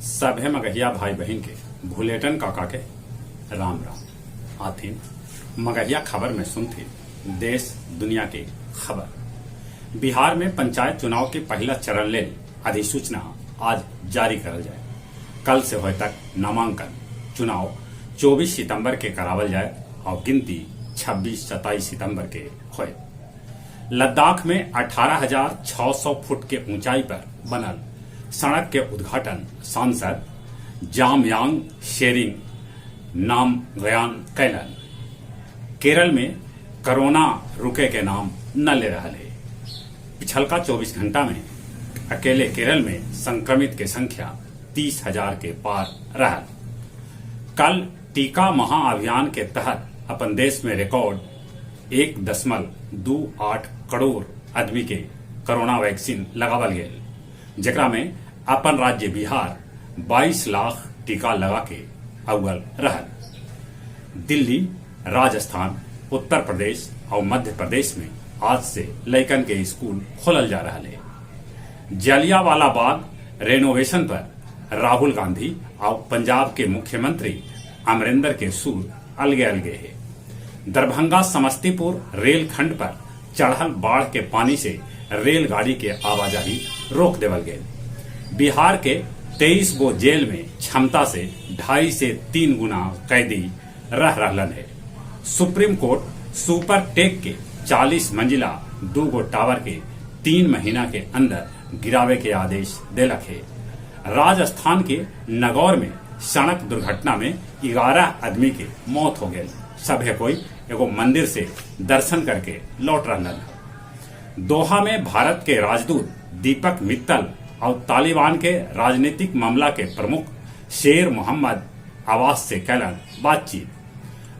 सभे मगहिया भाई बहन के भूलेटन काका के राम राम। आथिन मगहिया खबर में सुनथी देश दुनिया के खबर। बिहार में पंचायत चुनाव के पहला चरण ले अधिसूचना आज जारी करल जाए। कल से होए तक नामांकन चुनाव 24 सितंबर के करावल जाए और गिनती 26-27 सितंबर के होए। लद्दाख में 18,600 फुट के ऊंचाई पर बनल सड़क के उद्घाटन सांसद जामयांग शेरिंग नामग्याल कैलन। केरल में कोरोना रुके के नाम न ले रहा है। पिछलका 24 घंटा में अकेले केरल में संक्रमित के संख्या 30,000 के पार रहा। कल टीका महाअभियान के तहत अपन देश में रिकॉर्ड 1.28 करोड़ आदमी के कोरोना वैक्सीन लगावल गए, जेकरा में अपन राज्य बिहार 22 लाख टीका लगा के अव्वल रहल। दिल्ली, राजस्थान, उत्तर प्रदेश और मध्य प्रदेश में आज से लइकन के स्कूल खोलल जा रहा है। जलियांवाला बाग रेनोवेशन पर राहुल गांधी और पंजाब के मुख्यमंत्री अमरिंदर के सुर अलगे अलगे है। दरभंगा समस्तीपुर रेलखंड पर चढ़ल बाढ़ के पानी से रेलगाड़ी के आवाजाही रोक देवल गए। बिहार के 23 गो जेल में क्षमता से 2.5 से 3 गुना कैदी रह रहलन है। सुप्रीम कोर्ट सुपर टेक के 40 मंजिला 2 गो टावर के 3 महीना के अंदर गिरावे के आदेश देलक है। राजस्थान के नागौर में सड़क दुर्घटना में 11 आदमी के मौत हो गए। सभे कोई एगो मंदिर से दर्शन करके लौट रहलन। दोहा में भारत के राजदूत दीपक मित्तल और तालिबान के राजनीतिक मामला के प्रमुख शेर मोहम्मद अब्बास से कैलन बातचीत।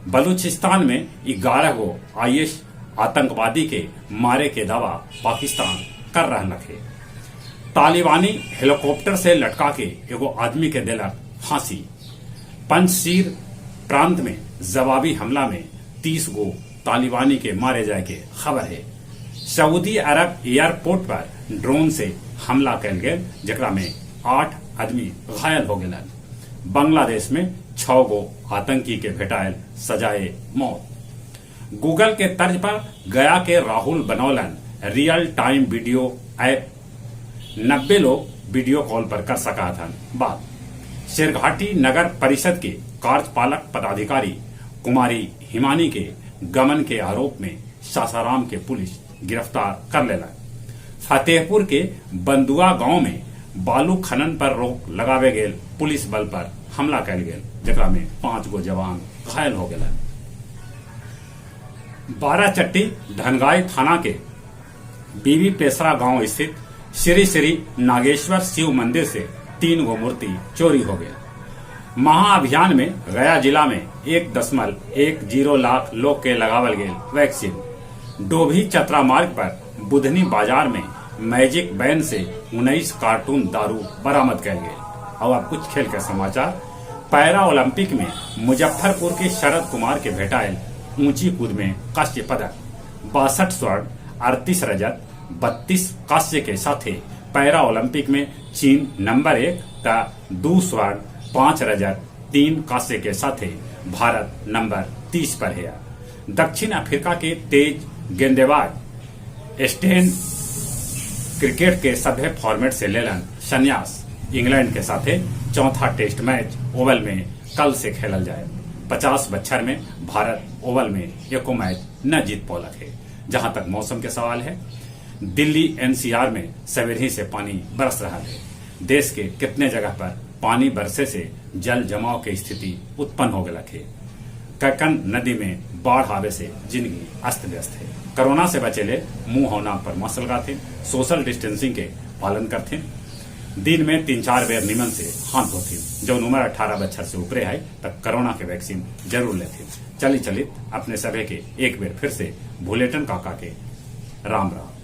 बलूचिस्तान में 11 गो आईएस आतंकवादी के मारे के दावा पाकिस्तान कर रहा है। तालिबानी हेलीकॉप्टर से लटका के एगो आदमी के देलक फांसी। पंजशीर प्रांत में जवाबी हमला में 30 गो तालिबानी के मारे जाए के खबर है। सऊदी अरब एयरपोर्ट पर ड्रोन से हमला कैल गए, जेकरा में 8 आदमी घायल हो गए। बांग्लादेश में 6 गो आतंकी के भेटायल सजाए मौत। गूगल के तर्ज पर गया के राहुल बनौलन रियल टाइम वीडियो ऐप। 90 लोग वीडियो कॉल पर कर सका था बात। शेरघाटी नगर परिषद के कार्यपालक पदाधिकारी कुमारी हिमानी के गमन के आरोप में सासाराम के पुलिस गिरफ्तार कर लेला। फतेहपुर के बंदुआ गांव में बालू खनन पर रोक लगावे गेल पुलिस बल पर हमला कैल गेल, जेकरा में 5 गो जवान घायल हो गए। बाराचट्टी धनगाई थाना के बीबी पेसरा गांव स्थित श्री श्री नागेश्वर शिव मंदिर से 3 गो मूर्ति चोरी हो गया। महाअभियान में गया जिला में 1.10 लाख लोग के लगावल गए वैक्सीन। डोभी चतरा मार्ग पर बुधनी बाजार में मैजिक बैन से 19 कार्टून दारू बरामद किया गया। और अब कुछ खेल के समाचार। पैरा ओलंपिक में मुजफ्फरपुर के शरद कुमार के भेटायल ऊंची कूद में कांस्य पदक। 62 स्वर्ण, 38 रजत, 32 कांस्य के साथ पैरा ओलंपिक में चीन नंबर 1 का 2 स्वर्ण, 5 रजत, 3 कांस्य के साथ भारत नंबर 30 पर है। दक्षिण अफ्रीका के तेज गेंदबाज स्टेन क्रिकेट के सभे फॉर्मेट से लेलन संन्यास। इंग्लैंड के साथ चौथा टेस्ट मैच ओवल में कल से खेलल जाए। 50 बच्छर में भारत ओवल में एको मैच न जीत पौलक है। जहां तक मौसम के सवाल है, दिल्ली एनसीआर में सवेरे से पानी बरस रहा है। देश के कितने जगह पर पानी बरसे से जल जमाव की स्थिति उत्पन्न हो गया है। ककन नदी में बाढ़ आवे से जिंदगी अस्त व्यस्त है। कोरोना से बचेले मुंह और नाक पर मास्क लगाते, सोशल डिस्टेंसिंग के पालन करते, दिन में 3-4 बेर निमन से हाथ धोते। जो उम्र 18 बच्छर से ऊपरे है तक कोरोना के वैक्सीन जरूर लेते। चलित अपने सभी के एक बेर फिर से भूलेटन काका के राम राम।